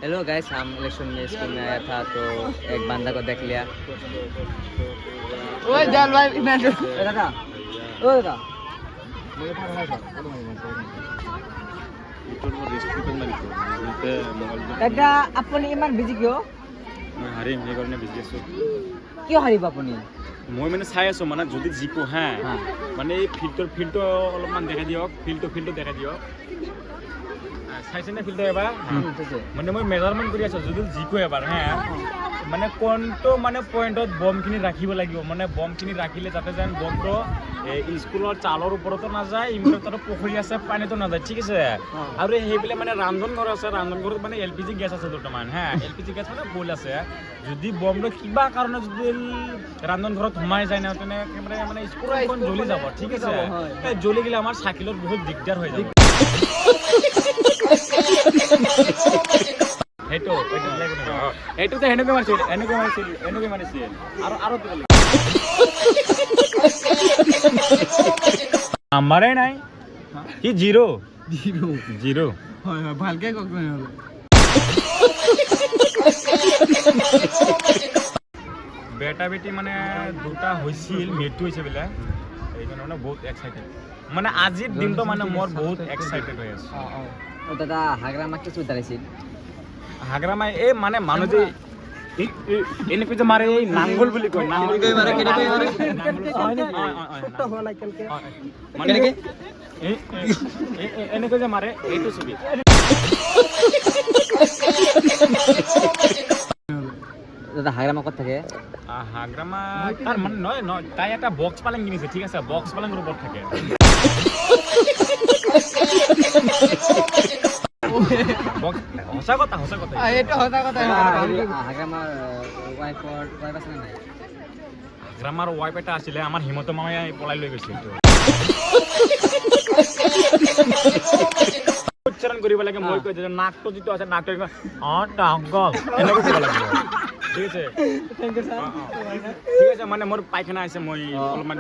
Hello guys, हम election में school में आया था तो एक बंदा को देख लिया। ओए जान भाई इधर दादा, ओ दादा, দাদা আপুনি ইমান বিজি কিয়? মই হাৰিম সেইকাৰণে বিজি আছোঁ। কিয় হাৰিব আপুনি? মই মানে চাই আছোঁ মানে যদি জিকো হা মানে এই ফিল্ডটো অলপমান দেখাই দিয়ক, ফিল্ডটো দেখাই দিয়ক। চাইছেনে ফিল্ডটো এবাৰ? মানে মই মেজাৰমেণ্ট কৰি আছোঁ যদি জিকো এবাৰ হা মানে কোনটো মানে পইণ্টত বমখিনি ৰাখিব লাগিব, মানে বমখিনি ৰাখিলে যাতে যেন বমটো স্কুলৰ চালৰ ওপৰতো নাযায়, ইমান তাতে পুখুৰী আছে পানীতো নাযায়, ঠিক আছে। আৰু সেইফালে মানে ৰান্ধন ঘৰ আছে, ৰান্ধন ঘৰত মানে LPG গেছ আছে দুটামান হা, LPG গেছ মানে ফুল আছে। যদি বমটো কিবা কাৰণে যদি ৰান্ধন ঘৰত সোমাই যায় না তেনে একেবাৰে মানে স্কুলখন জ্বলি যাব, ঠিক আছে। জ্বলি গ'লে আমাৰ চাইকেলত বহুত দিগদাৰ হৈ যাব। এইটোতে সেনেকৈ মাৰিছিল আৰু নাম্বাৰে নাই, কি জিৰ' হয় হয় ভালকে কক নহ'লে বেটা বেটি মানে দুটা হৈছিল, মৃত্যু হৈছে বোলে। সেইকাৰণে মানে বহুত এক্সাইটেড, মানে আজিৰ দিনটো মানে মোৰ বহুত এক্সাইটেড হৈ আছোঁ। দাদা হাগ্ৰামাক কিছু উতাৰিছিল। হাগ্ৰামাই এই মানে মানুহ যে এনেকৈ যে মাৰে এই নাংগল বুলি কয়, নাংগল মানে এনেকৈ যে মাৰে এইটো ছবি। দাদা হাগ্ৰামা ক'ত থাকে? হাগ্ৰামা তাৰ মানে নহয় তাই এটা বক্স পালেং কিনিছে, ঠিক আছে, বক্স পালেংৰ ওপৰত থাকে। সঁচা কথা এইটো সঁচা কথা হাগ্ৰামাৰ ৱাইফ আছে নে নাই? হাগ্ৰামাৰ ৱাইফ এটা আছিলে, আমাৰ হিমন্ত মামাই পলাই লৈ গৈছিল। উচ্চাৰণ কৰিব লাগে, মই কৈ দিছোঁ নাকটো যিটো আছে নাকটো এনেকৈ কৰিব লাগিব, ঠিক আছে। ঠিক আছে, মানে মোৰ পাইখানা আছে, মই অলপমান